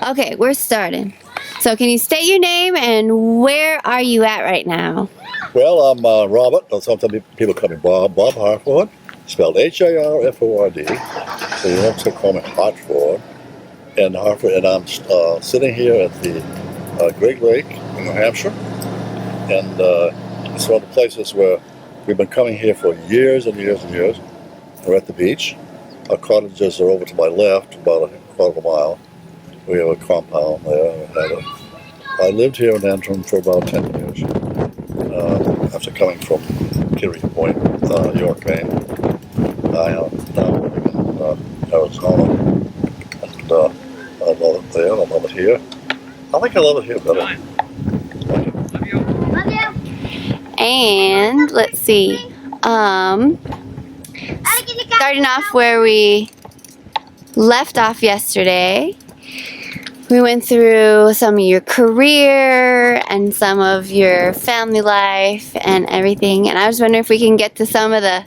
Okay, we're starting. So can you state your name and where are you at right now? Well, I'm Robert. Sometimes people call me Bob. Bob Harford, spelled Harford. So you have to call me Hartford. And Harford, and I'm sitting here at the Gregg Lake in New Hampshire. And it's one of the places where we've been coming here for years and years and years. We're at the beach. Our cottages are over to my left, about a quarter of a mile. We have a compound there. I lived here in Antrim for about 10 years. After coming from Kittery Point, York, Maine. I am now living in Arizona. And I love it there, I love it here. I think I love it here better. Love you. And let's see. Starting off where we left off yesterday, we went through some of your career and some of your family life and everything. And I was wondering if we can get to some of the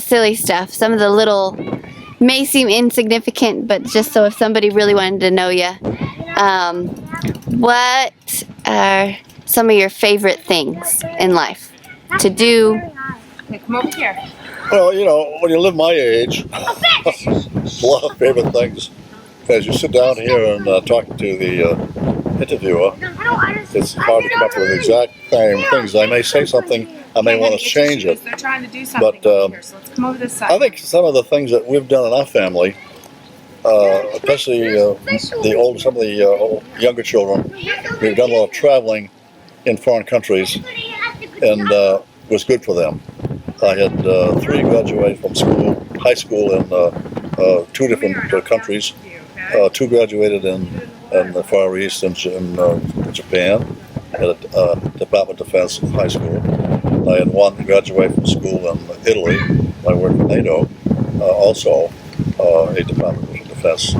silly stuff, some of the little may seem insignificant, but just so if somebody really wanted to know you. What are some of your favorite things in life to do? Okay, come over here. Well, you know, when you live my age, a lot of favorite things. As you sit down here and talk to the interviewer, it's hard to come up with exact same things. I may say something, I may want to change it. They're trying to do something But over here, so let's come over this side. I think some of the things that we've done in our family, especially some of the younger children, we've done a lot of traveling in foreign countries, and was good for them. I had 3 graduate from school, high school in 2 different countries. 2 graduated in the Far East and in Japan at a Department of Defense high school. I had 1 graduate from school in Italy. I worked for NATO, also a Department of Defense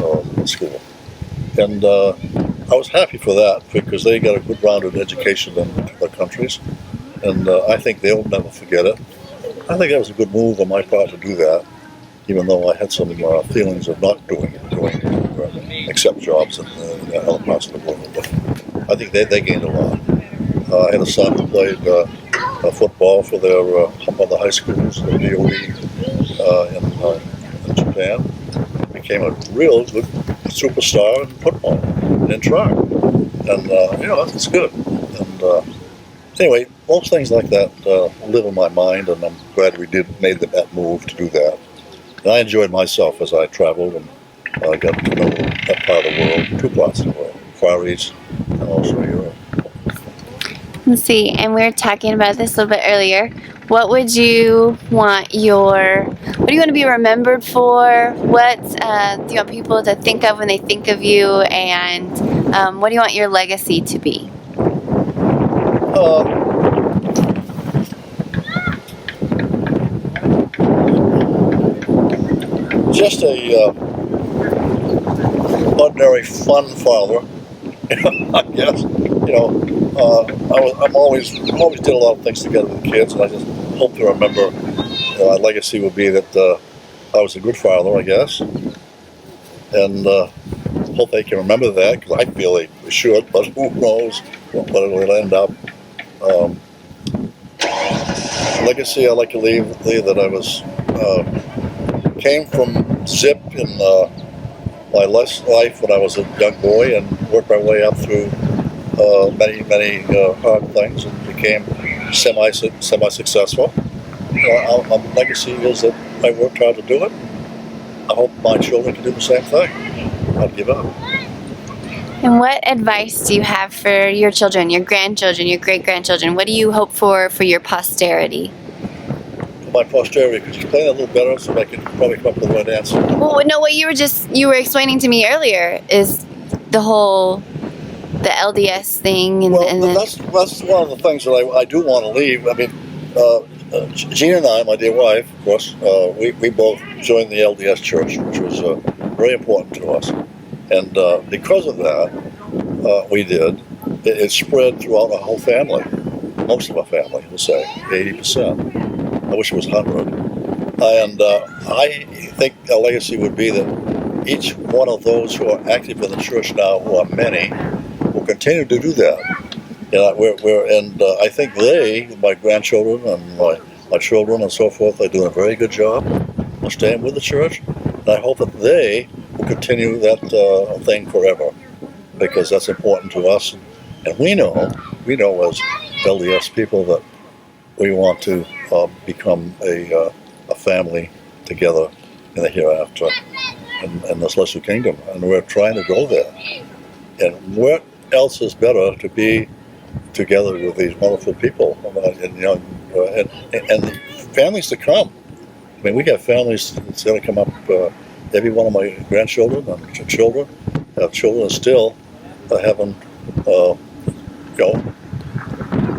school. And I was happy for that because they got a good rounded education in their countries. And I think they'll never forget it. I think that was a good move on my part to do that, even though I had some feelings of not doing accept jobs in other parts of the world. But I think they gained a lot. I had a son who played football for their one of the high schools, the DOE in Japan. Became a real good superstar in football and in track. And, you know, that's good. And anyway, most things like that live in my mind, and I'm glad we made that move to do that. And I enjoyed myself as I traveled and got to know that part of the world, 2 parts of the world, Far East and also Europe. Let's see, and we were talking about this a little bit earlier. What would you want what do you want to be remembered for? What do you want people to think of when they think of you? And what do you want your legacy to be? Just a ordinary fun father, I guess. You know, I'm always did a lot of things together with the kids, and I just hope to remember. My legacy will be that I was a good father, I guess, and hope they can remember that, because I feel they should, but who knows what it'll end up. Legacy I like to leave that I was came from Zip in my life when I was a young boy, and worked my way up through many hard things and became semi-successful. My legacy is that I worked hard to do it. I hope my children can do the same thing. I'd give up. And what advice do you have for your children, your grandchildren, your great-grandchildren? What do you hope for your posterity? My posterity, could you explain that a little better so I can probably come up with the right answer? Well, no, what you were explaining to me earlier is the LDS thing. That's one of the things that I do want to leave. I mean, Jean and I, my dear wife, of course, we both joined the LDS Church, which was very important to us. And because of that, we did. It spread throughout our whole family. Most of our family, we'll say, 80%. I wish it was 100. And I think a legacy would be that each one of those who are active in the church now, who are many, will continue to do that. I think my grandchildren and my children and so forth, are doing a very good job of staying with the church. And I hope that they will continue that thing forever, because that's important to us. And we know as LDS people that we want to become a family together in the hereafter, in this lesser kingdom. And we're trying to go there. And what else is better to be together with these wonderful people, and the families to come. I mean, we have families that's going to come up. Every one of my grandchildren and children have children still haven't,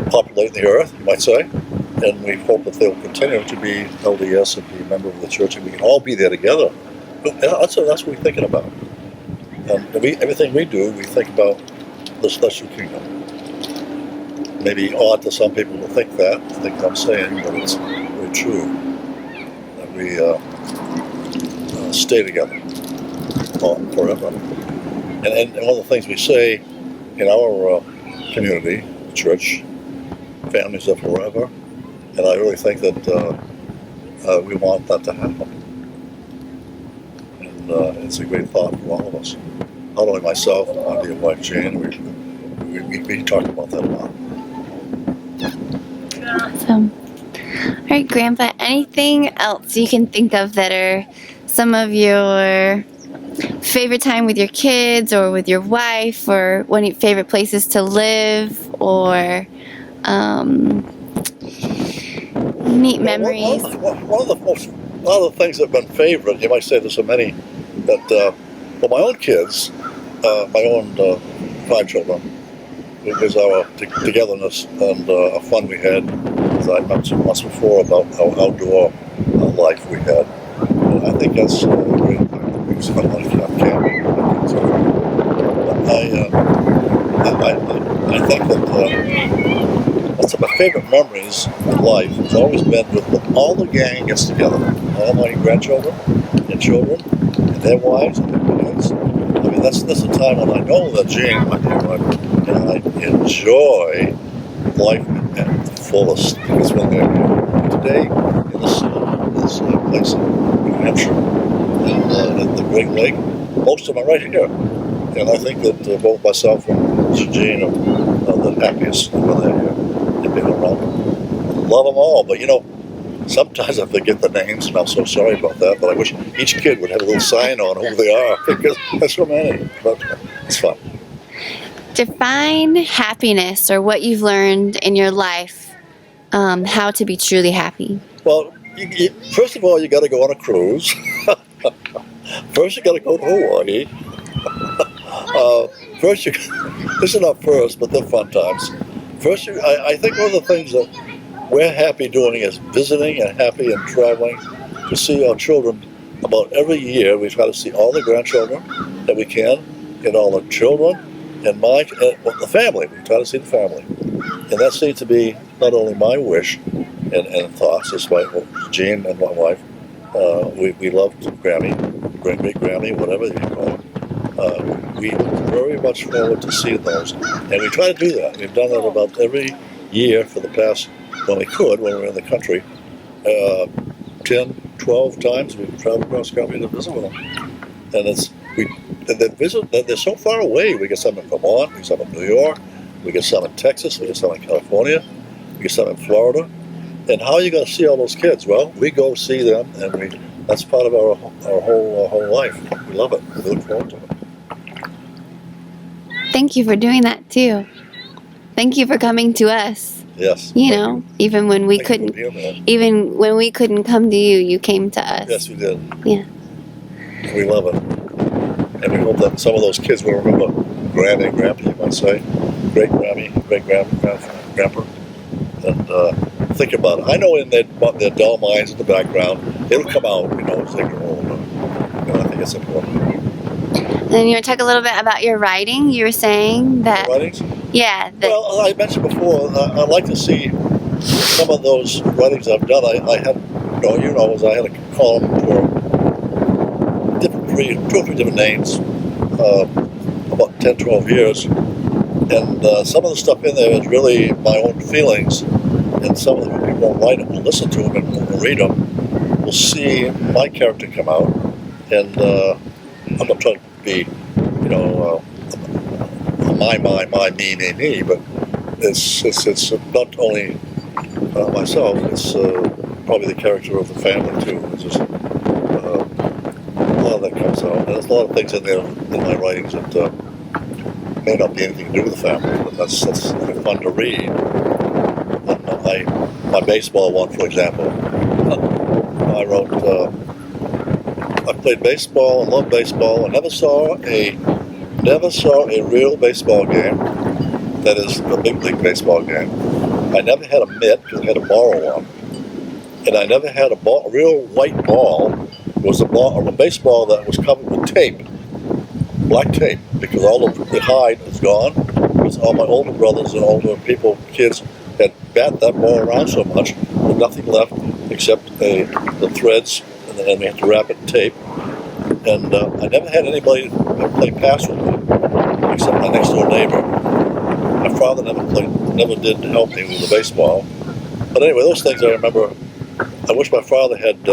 populating the earth, you might say. And we hope that they'll continue to be LDS and be a member of the church, and we can all be there together. That's what we're thinking about. And everything we do, we think about the celestial kingdom. Maybe odd to some people to think I'm saying, but it's very true. And we stay together forever. And one of the things we say in our community, church, families are forever. And I really think that we want that to happen. And it's a great thought for all of us. Not only myself, my dear wife Jane, we talk about that a lot. Awesome. All right, Grandpa, anything else you can think of that are some of your favorite time with your kids or with your wife, or one of your favorite places to live, or neat memories? One of the things that have been favorite, you might say there's so many, that for my own kids, my own 5 children, is our togetherness and fun we had. As I mentioned once before about our outdoor life we had. And I think that's great. We spent a lot of time camping. I think that that's my favorite memories in life has always been with all the gang gets together. All my grandchildren and children and their wives and their kids. I mean, that's a time when I know that Jane, my dear wife, and I enjoy life at the fullest, because when they're here today in this place in New Hampshire, and at the Gregg Lake, most of them are right here. And I think that both myself and Jane are the happiest when they're here and being around them. Love them all, but sometimes I forget the names, and I'm so sorry about that, but I wish each kid would have a little sign on who they are, because there's so many, but it's fun. Define happiness, or what you've learned in your life, how to be truly happy. Well, first of all, you got to go on a cruise. First, you got to go to Hawaii. This is not first, but they're fun times. First, I think one of the things that we're happy doing is visiting, and happy and traveling to see our children. About every year, we try to see all the grandchildren that we can, and all the children. And the family, we try to see the family. And that seems to be not only my wish and thoughts, it's my Jane and my wife. We love Grammy, great Grammy, whatever you call it. We look very much forward to seeing those. And we try to do that. We've done that about every year for the past, when we were in the country. 10, 12 times we've traveled across the country to visit with them. And they're so far away. We get some in Vermont, we get some in New York, we get some in Texas, we get some in California, we get some in Florida. And how are you going to see all those kids? Well, we go see them, and that's part of our whole life. We love it. We look forward to it. Thank you for doing that too. Thank you for coming to us. Yes. Even when we couldn't come to you, you came to us. Yes, we did. Yeah. We love it. And we hope that some of those kids will remember Granny and Grandpa, you might say. Great Grammy, great Grampa. And think about it. I know in their dull minds in the background, it'll come out, as they grow older. And I think it's important. And you want to talk a little bit about your writing? You were saying that... Writings? Yeah. Well, I mentioned before, I'd like to see some of those writings I've done. I had a column for different two or three different names, about 10, 12 years. And some of the stuff in there is really my own feelings. And some of the people won't write them, will listen to them and read them, will see my character come out. And I'm not trying to be, my, me, but it's not only myself, it's probably the character of the family too. It's just a lot of that comes out. And there's a lot of things in there in my writings that may not be anything to do with the family, but that's fun to read. And my baseball one, for example, I wrote. I played baseball and loved baseball. I never saw a real baseball game. That is a big league baseball game. I never had a mitt because I had to borrow one, and I never had a real white ball. It was a baseball that was covered with tape, black tape, because all of the hide was gone. Because all my older brothers and older kids had bat that ball around so much, with nothing left except the threads, and then we had to wrap it in tape. And I never had anybody play pass with me, except my next door neighbor. My father never did help me with the baseball. But anyway, those things I remember. I wish my father had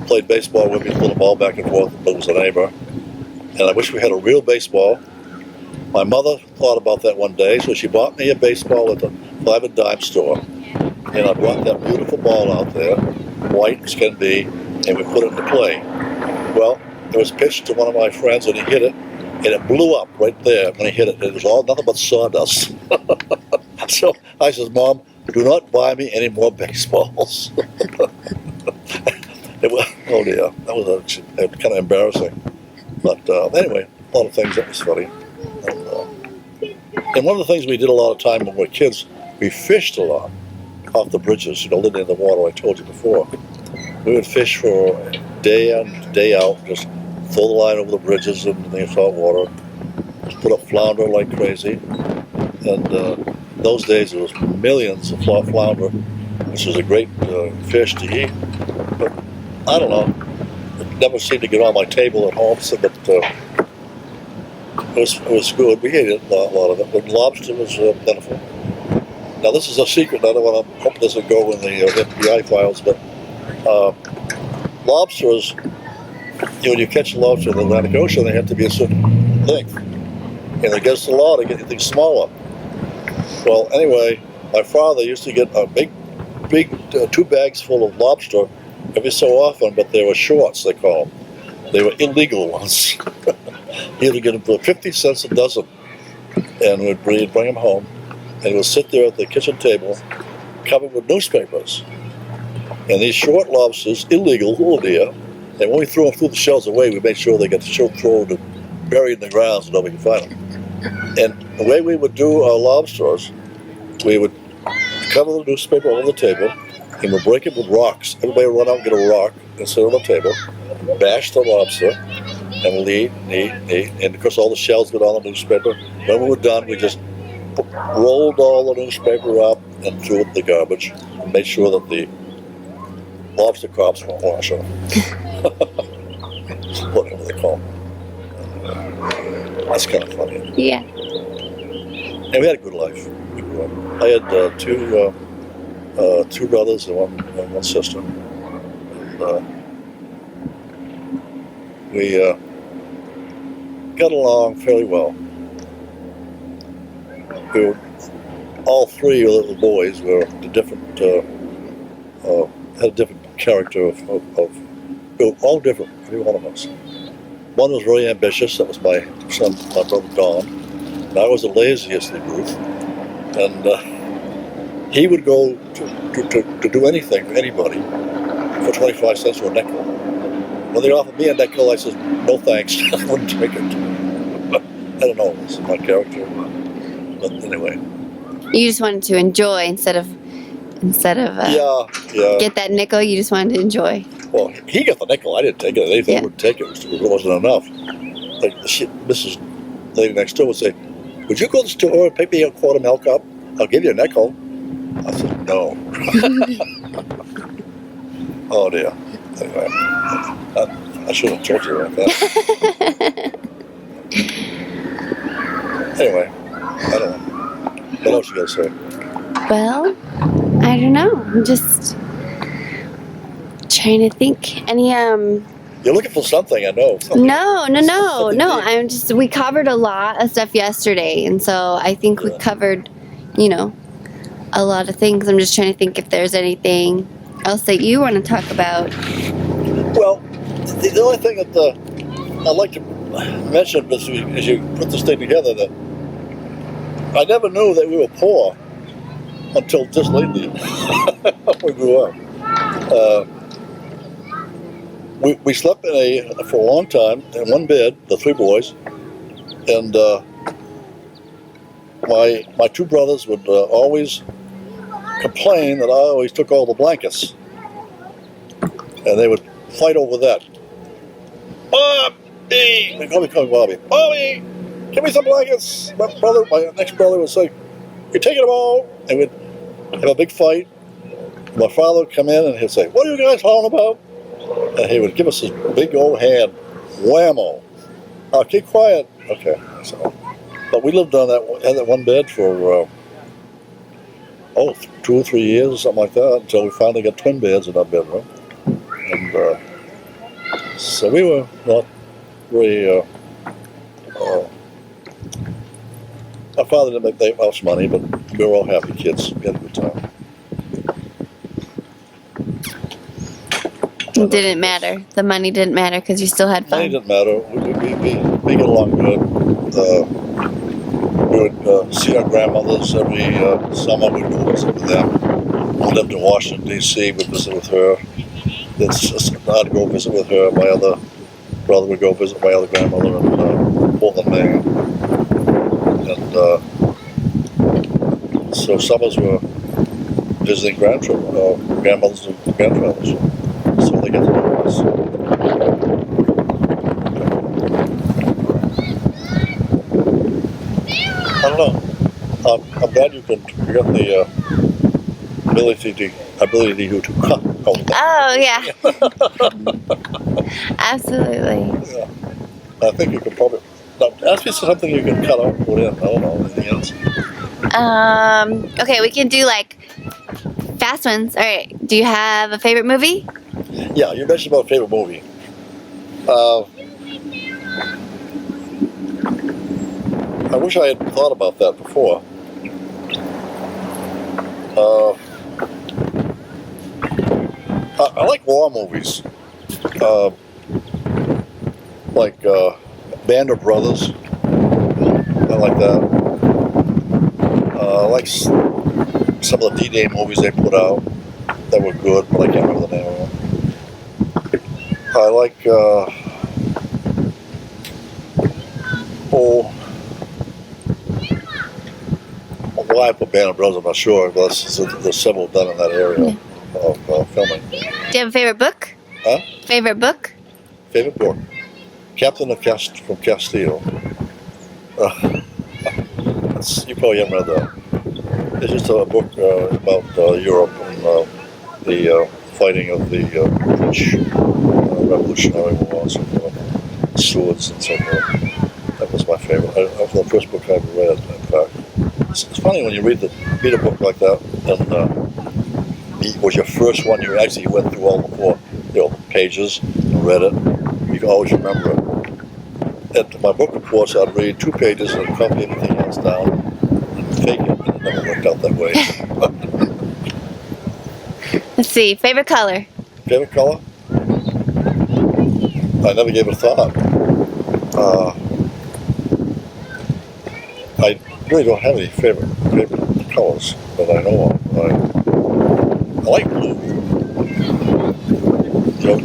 played baseball with me, throw the ball back and forth, but it was a neighbor. And I wish we had a real baseball. My mother thought about that one day, so she bought me a baseball at the 5 and dime store. And I brought that beautiful ball out there, white as can be, and we put it into play. Well, it was pitched to one of my friends, and he hit it, and it blew up right there when he hit it. It was all nothing but sawdust. So I says, Mom, do not buy me any more baseballs. Oh dear, that was kind of embarrassing. But anyway, a lot of things that was funny. And one of the things we did a lot of time when we were kids, we fished a lot off the bridges, living in the water, I told you before. We would fish for day in, day out, just throw the line over the bridges in the salt water, just put up flounder like crazy. And those days there was millions of flounder, which was a great fish to eat. But I don't know, it never seemed to get on my table at home, so that it was good. We ate a lot of it, but lobster was plentiful. Now this is a secret, I don't want to, hope it doesn't go in the FBI files, but lobsters, when you catch a lobster in the Atlantic Ocean, they have to be a certain length. And against the law to get anything smaller. Well, anyway, my father used to get a big 2 bags full of lobster every so often, but they were shorts, they call them. They were illegal ones. He would get them for 50 cents a dozen, and we'd bring them home, and he would sit there at the kitchen table, covered with newspapers. And these short lobsters, illegal, oh dear, and when we threw the shells away, we made sure they got thrown and buried in the ground so nobody could find them. And the way we would do our lobsters, we would cover the newspaper over the table, and we'd break it with rocks. Everybody would run out and get a rock and sit on the table, bash the lobster, and we'll eat. And of course all the shells got on the newspaper. When we were done, we just rolled all the newspaper up and threw it in the garbage, and made sure that the lobster crops won't wash off. Whatever they call them. That's kind of funny. Yeah. And we had a good life. I had two brothers and one sister. And, we got along fairly well. We were, all 3 of the boys were different. Had a different character we were all different, every one of us. One was really ambitious, that was my brother Don, and I was the laziest of the group. And he would go to do anything for anybody for 25 cents or a nickel. When they offered me a nickel, I said, no thanks, I wouldn't take it. But I don't know, it's my character. But anyway. You just wanted to enjoy instead of yeah. get that nickel, you just wanted to enjoy. Well, he got the nickel. I didn't take it. They wouldn't take it. It wasn't enough. Like Mrs. Lady next door would say, would you go to the store and pick me a quart of milk up? I'll give you a nickel. I said, no. Oh dear. Anyway. I should have told you about that. Anyway, I don't know. What else you gotta say? Well, I don't know. I'm just trying to think. Any You're looking for something, I know. No. Something deep. We covered a lot of stuff yesterday, and so I think we covered, a lot of things. I'm just trying to think if there's anything else that you want to talk about. Well, the only thing that I'd like to mention as you put this thing together, that I never knew that we were poor until just lately. We grew up. We slept for a long time in one bed, the three boys, and my two brothers would always complain that I always took all the blankets, and they would fight over that. Bobby, they call me Bobby. Bobby, give me some blankets. My next brother would say, "You're taking them all," and we'd have a big fight. My father would come in and he'd say, "What are you guys howling about?" And he would give us his big old hand, whammo. Oh, keep quiet. Okay. So, but we lived on that one bed for 2 or 3 years or something like that, until we finally got twin beds in our bedroom. And so we were not very. Our father didn't make that much money, but we were all happy kids. We had a good time. It didn't matter. The money didn't matter because you still had fun. Money didn't matter. We get along good. We would see our grandmothers every summer. We'd go visit with them. We lived in Washington, D.C. We'd visit with her. I'd go visit with her. My other brother would go visit my other grandmother in Portland, Maine. And so summers were visiting grandmothers and grandfathers. So they get to know us. I don't know. I'm glad you got the ability to cut. Oh, yeah. Absolutely. Yeah. I think you could probably. Now, ask me something you can cut out and put in. I don't know. Anything else? Okay, we can do like fast ones. All right. Do you have a favorite movie? Yeah, you mentioned about favorite movie. I wish I had thought about that before. I like war movies, like Band of Brothers. I like that. I like some of the D-Day movies they put out that were good, but I can't remember the name of them. I like why I put Band of Brothers, I'm not sure, but there's several done in that area of filming. Do you have a favorite book? Huh? Favorite book? Favorite book? Captain from Castile. You probably haven't read that. It's just a book about Europe and the fighting of the French Revolutionary War and so forth, swords and so forth. That was my favorite. That was the first book I ever read, in fact. It's funny when you read a book like that, and it was your first one. You actually went through all the pages and read it. You can always remember it. At my book reports, I'd read 2 pages and copy everything else down and fake it, and it never worked out that way. Let's see. Favorite color? Favorite color? I never gave it a thought. I really don't have any favorite colors that I know of. I like blue.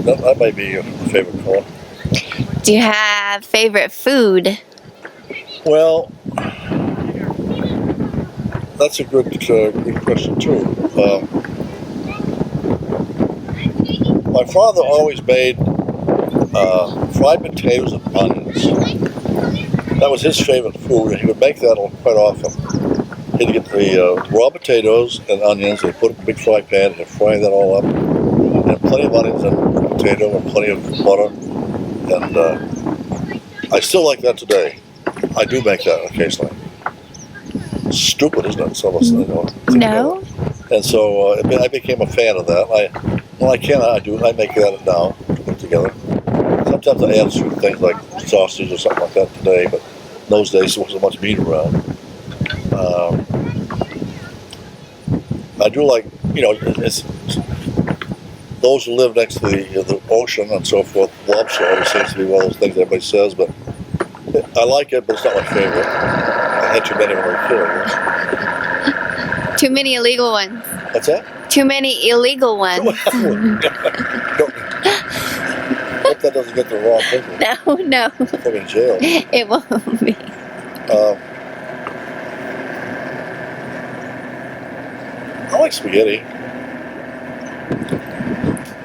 That might be a favorite color. Do you have favorite food? Well, that's a good question too. My father always made fried potatoes and onions. That was his favorite food, and he would make that quite often. He'd get the raw potatoes and onions, and he'd put it in a big fry pan, and he'd fry that all up. And plenty of onions and potato, and plenty of butter, And I still like that today. I do make that occasionally. Stupid, isn't it? So much, No. And so I became a fan of that. When I can, I make that now, put it together. Sometimes I add a few things like sausage or something like that today, but in those days there wasn't much meat around. I do like, it's those who live next to the ocean and so forth. Lobster always seems to be one of those things everybody says, but I like it, but it's not my favorite. I had too many when I was a kid. Too many illegal ones. What's that? Too many illegal ones. Hope that doesn't get the wrong people. No. Put me in jail. It won't be. I like spaghetti.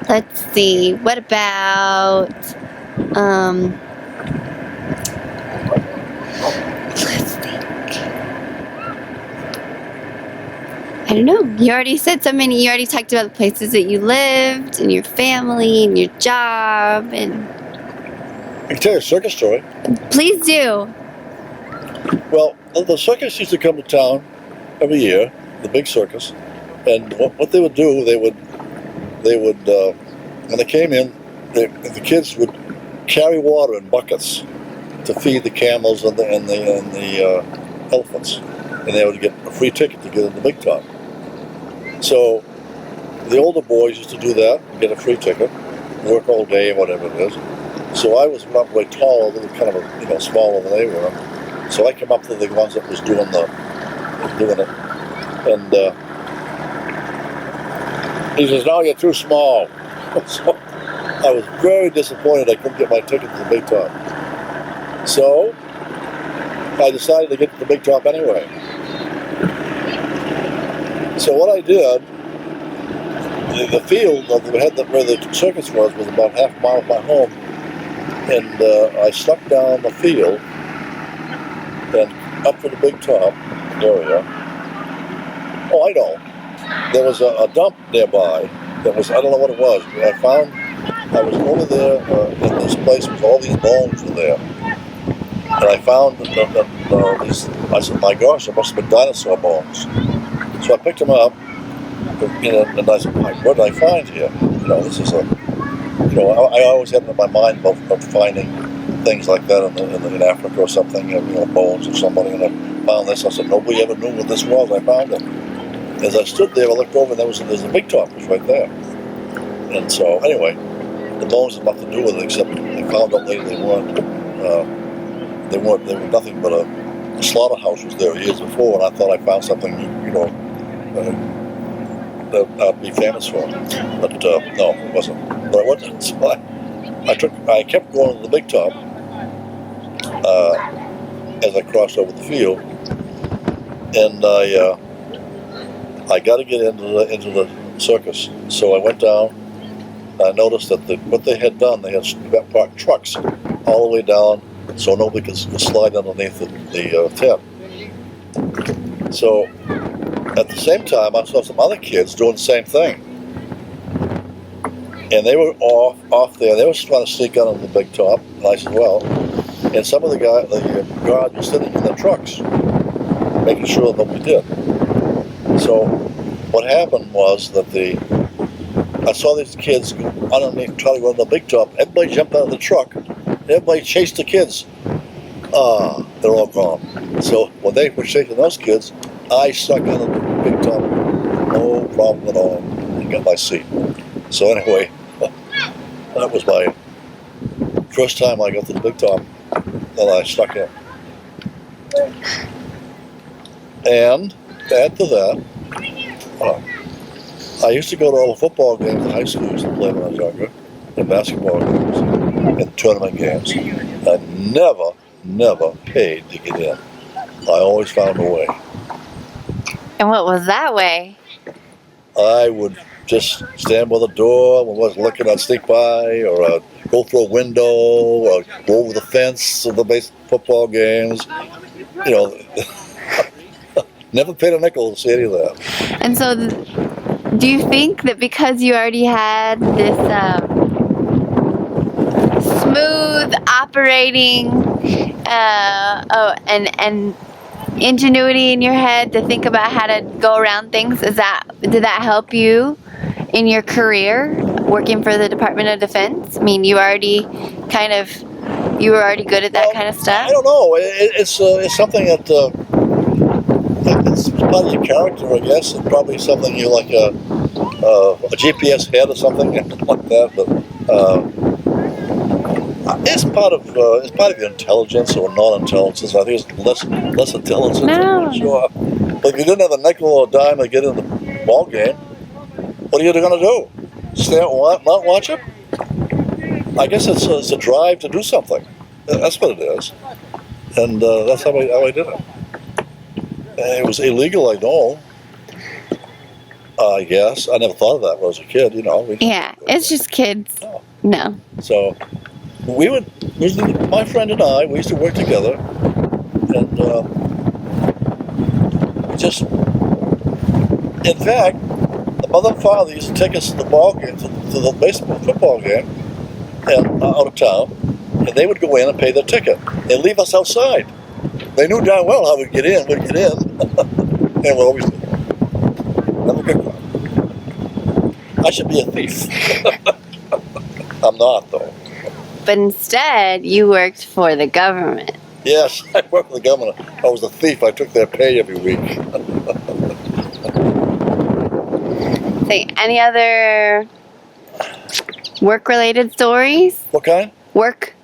Let's see. What about let's think. I don't know. You already said so many. You already talked about the places that you lived and your family and your job and I can tell you a circus story. please do. Well, the circus used to come to town every year, the big circus, and what they would do, they would when they came in, the kids would carry water in buckets to feed the camels and the elephants, and they would get a free ticket to get in the big top. So the older boys used to do that, get a free ticket, work all day, whatever it is. So I was not very tall, a little kind of smaller than they were. So I came up to the ones that was doing it, and he says, "No, you're too small." So I was very disappointed I couldn't get my ticket to the big top. So I decided to get to the big top anyway. So what I did, the field where the circus was about half a mile from my home, and I snuck down the field and up to the big top area. Oh, I know. There was a dump nearby that was, I don't know what it was, but I was over there in this place where all these bones were there. And I found these, I said, my gosh, there must have been dinosaur bones. So I picked them up, and I said, what did I find here? This is I always had in my mind about finding things like that in Africa or something, bones of somebody, and I found this. I said, nobody ever knew what this was. I found it. As I stood there, I looked over, and there's a big top was right there. And so, anyway, the bones had nothing to do with it, except I found out later they were nothing but a slaughterhouse was there years before, and I thought I found something, that I'd be famous for. But no, it wasn't. But I wasn't. So I kept going to the big top as I crossed over the field, and I got to get into the circus. So I went down. I noticed that what they had done, they had parked trucks all the way down, so nobody could slide underneath the tent. So at the same time, I saw some other kids doing the same thing, and they were off there. They were trying to sneak out on the big top, and I said, well. And some of the guards were sitting in the trucks, making sure that nobody did. So what happened was that I saw these kids underneath, trying to go on the big top. Everybody jumped out of the truck. Everybody chased the kids. They're all gone. So when they were chasing those kids, I stuck on the big top, no problem at all, and got my seat. So anyway, that was my first time I got to the big top, and I stuck in. And after that, I used to go to all the football games in high school. I used to play when I was younger, and basketball games, and tournament games. I never paid to get in. I always found a way. And what was that way? I would just stand by the door when I was looking, I'd sneak by, or I'd go through a window, or go over the fence of the football games. Never paid a nickel to see any of that. And so, do you think that because you already had this smooth operating and ingenuity in your head to think about how to go around things? Did that help you in your career working for the Department of Defense? I mean, you were already good at that kind of stuff. I don't know. It's something that it's part of your character, I guess. It's probably something you like a GPS head or something like that. But it's part of your intelligence or non-intelligence. I think it's less intelligence. No. Sure. But if you didn't have a nickel or a dime to get in the ball game, what are you going to do? Stay out and not watch it? I guess it's a drive to do something. That's what it is. And that's how I did it. And it was illegal, I know. I guess. I never thought of that when I was a kid, you know. Yeah, it's just kids. No. So my friend and I, we used to work together, and in fact, the mother and father used to take us to the ball game, to the baseball football game, and out of town, and they would go in and pay their ticket and leave us outside. They knew darn well how we'd get in, and we'd always have a good one. I should be a thief. I'm not, though. But instead, you worked for the government. Yes, I worked for the government. I was a thief. I took their pay every week. Any other work-related stories? What kind? Working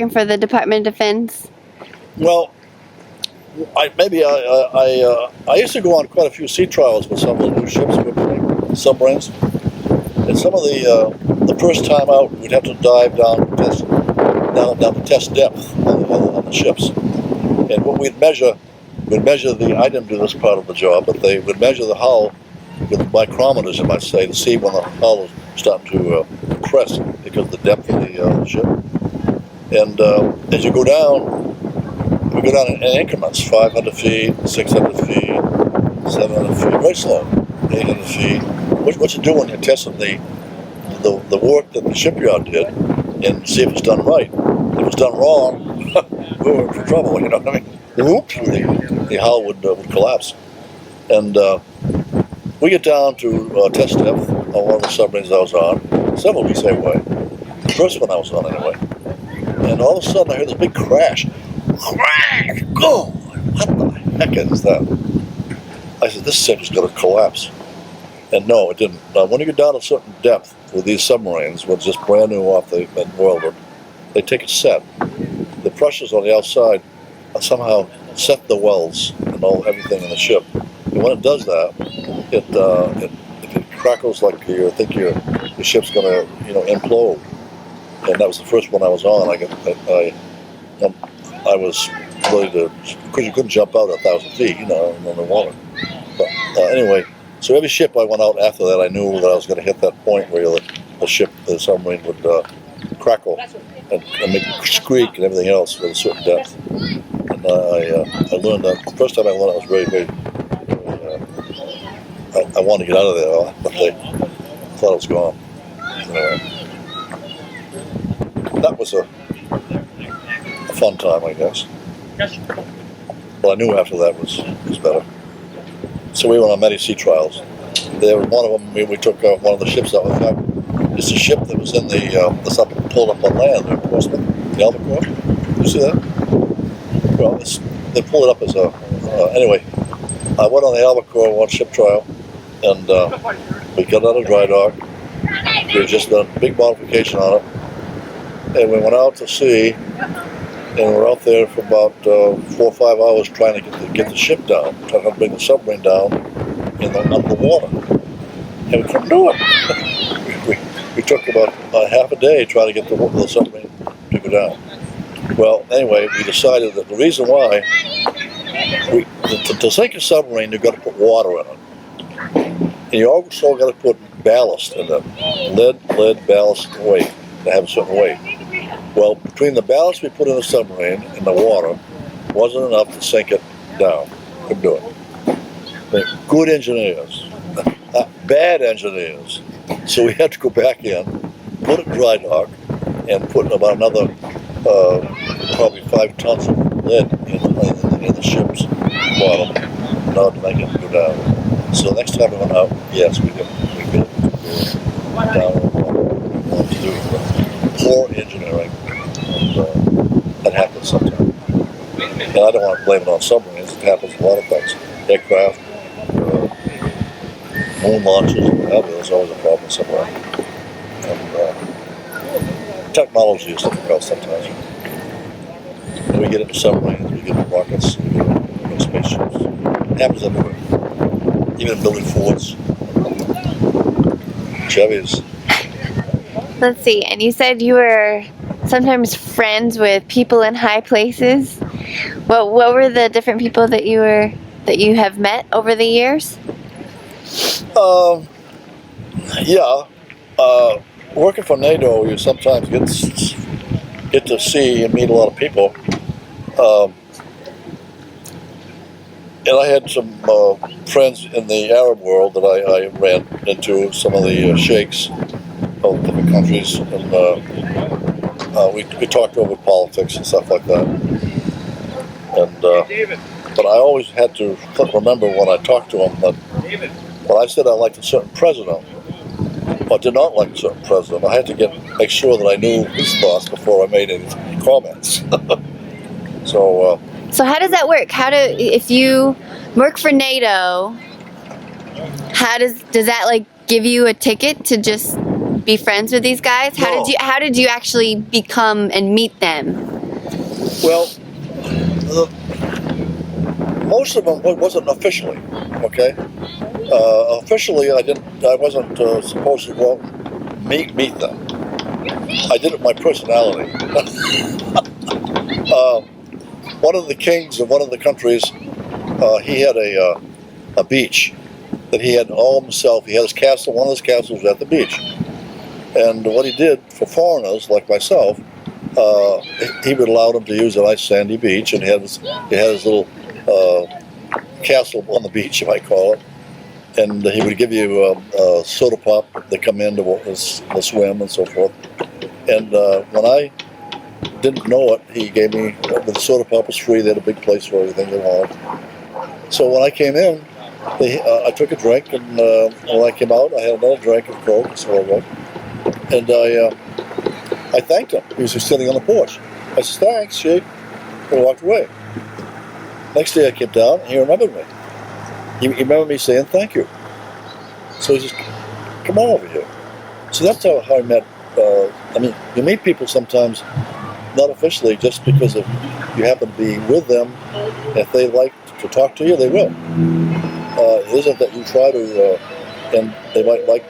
for the Department of Defense? Well, I used to go on quite a few sea trials with some of the new ships, submarines. And some of the first time out, we'd have to dive down to test depth on the ships. And what we'd measure I didn't do this part of the job, but they would measure the hull with micrometers, you might say, to see when the hull was starting to compress because of the depth of the ship. And as you go down, we go down in increments, 500 feet, 600 feet, 700 feet, very slow, 800 feet. What you do when you're testing the work that the shipyard did and see if it's done right. If it's done wrong, we were in for trouble, you know what I mean? Whoops, the hull would collapse. And we get down to test depth on one of the submarines I was on, several weeks away. The first one I was on anyway. And all of a sudden I heard this big crash. Crash! Go! What the heck is that? I said, this ship is going to collapse. And no, it didn't. When you get down to a certain depth with these submarines, when it's just brand new off the welded, they take a set. The pressures on the outside somehow set the welds and everything in the ship. And when it does that, if it crackles like you think your ship's going to implode. And that was the first one I was on. I was ready to, because you couldn't jump out 1,000 feet, in the water. But anyway. So every ship I went out after that, I knew that I was going to hit that point where the submarine would crackle and make it squeak and everything else at a certain depth. And I learned that. The first time I learned it, I was very I wanted to get out of there, but they thought it was gone. Anyway, that was a fun time, I guess. But I knew after that was better. So we went on many sea trials. One of them, we took one of the ships out. In fact, it's a ship that was in that's pulled up on land there in Portsmouth, the Albacore. You see that? Well, they pulled it up as anyway, I went on the Albacore on one ship trial, and we got out of dry dock. We had just done a big modification on it, and we went out to sea, and we were out there for about 4 or 5 hours trying to get the ship down, trying to bring the submarine down under the water. And we couldn't do it. we took about half a day trying to get the submarine to go down. Well, anyway, we decided that the reason why, to sink a submarine, you've got to put water in it. And you also got to put ballast in it. Lead, ballast, and weight, to have a certain weight. Well, between the ballast we put in the submarine and the water, wasn't enough to sink it down. Couldn't do it. Good engineers, bad engineers. So we had to go back in, put it in dry dock, and put about another probably 5 tons of lead in the ship's bottom in order to make it go down. So next time we went out, yes, we did go down and wanted to do poor engineering, and that happens sometimes. And I don't want to blame it on submarines. It happens in a lot of things. Aircraft, moon launches, whatever. There's always a problem somewhere. And technology is difficult sometimes. When we get into submarines, we get into rockets, we get into spaceships. It happens everywhere. Even building forts, Chevys. Let's see. And you said you were sometimes friends with people in high places. What were the different people that you have met over the years? Yeah. Working for NATO, you sometimes get to see and meet a lot of people. And I had some friends in the Arab world that I ran into, some of the sheikhs of different countries, and we talked over politics and stuff like that. And but I always had to remember when I talked to them that when I said I liked a certain president, or did not like a certain president, I had to make sure that I knew his thoughts before I made any comments. So how does that work? If you work for NATO, does that like give you a ticket to just be friends with these guys? No. How did you actually become and meet them? Well, most of them wasn't officially, okay? Officially, I wasn't supposed to go out and meet them. I did it with my personality. One of the kings of one of the countries, he had a beach that he had all himself. He had his castle. One of his castles was at the beach. And what he did for foreigners like myself, he would allow them to use a nice sandy beach, and he had his little castle on the beach, you might call it. And he would give you a soda pop. They come in to swim and so forth. And when I didn't know it, he gave me, the soda pop was free. They had a big place for everything they wanted. So when I came in, I took a drink, and when I came out, I had another drink of Coke and so on. And I thanked him. He was just sitting on the porch. I said, "Thanks, Sheik," and I walked away. Next day I came down, and he remembered me. He remembered me saying thank you. So he says, "Come on over here." So that's how I met. I mean, you meet people sometimes, not officially, just because you happen to be with them. If they like to talk to you, they will. It isn't that you try to, and they might like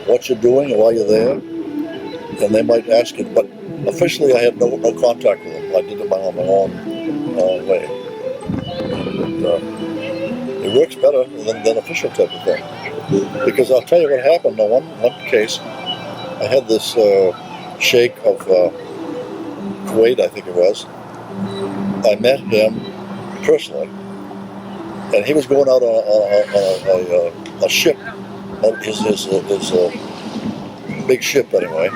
what you're doing while you're there, and they might ask you. But officially, I had no contact with them. I did it on my own way. And, it works better than official type of thing. Because I'll tell you what happened. In one case, I had this sheikh of Kuwait, I think it was. I met him personally, and he was going out on a ship, his big ship anyway.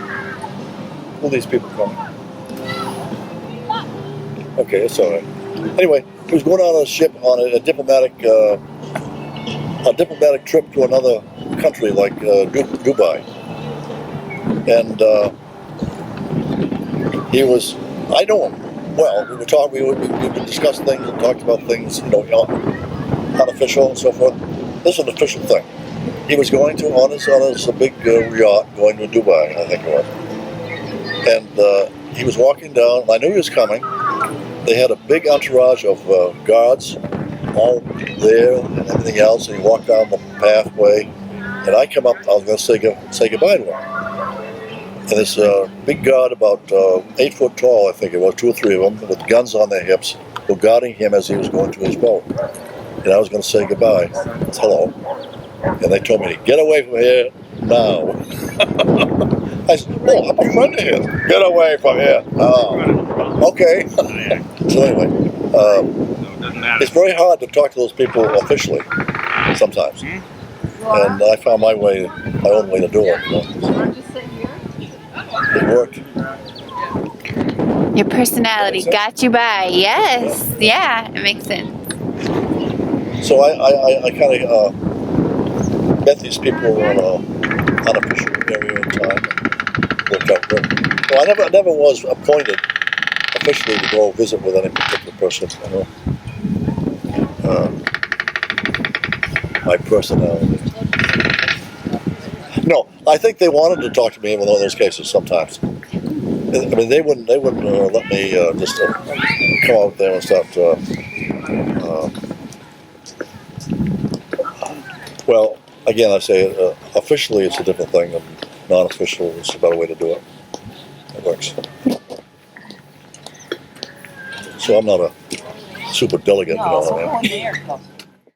Who are these people coming? Okay, it's all right. Anyway, he was going out on a ship on a diplomatic trip to another country like Dubai, and I know him well. We would discuss things and talked about things, unofficial and so forth. This is an official thing. He was going on his big yacht going to Dubai, I think it was, and he was walking down. I knew he was coming. They had a big entourage of guards all there and everything else, and he walked down the pathway, and I come up. I was going to say goodbye to him, and this big guard, about 8 foot tall, I think it was, 2 or 3 of them, with guns on their hips, were guarding him as he was going to his boat. And I was going to say goodbye. It's hello. And they told me to get away from here now. I said, "Oh, I'm a friend of his. Get away from here." Oh, okay. So anyway, it's very hard to talk to those people officially sometimes. And I found my own way to do it. It worked. Your personality got you by. Yes. Yeah, it makes sense. So I kind of met these people on an unofficial area of time and worked out good. Well, I never was appointed officially to go visit with any particular person. You know? My personality. No, I think they wanted to talk to me in one of those cases sometimes. I mean, they wouldn't let me just come out there and start. Well, again, I say officially it's a different thing, and non-official is a better way to do it. It works. So I'm not a super delegate, you know what I mean?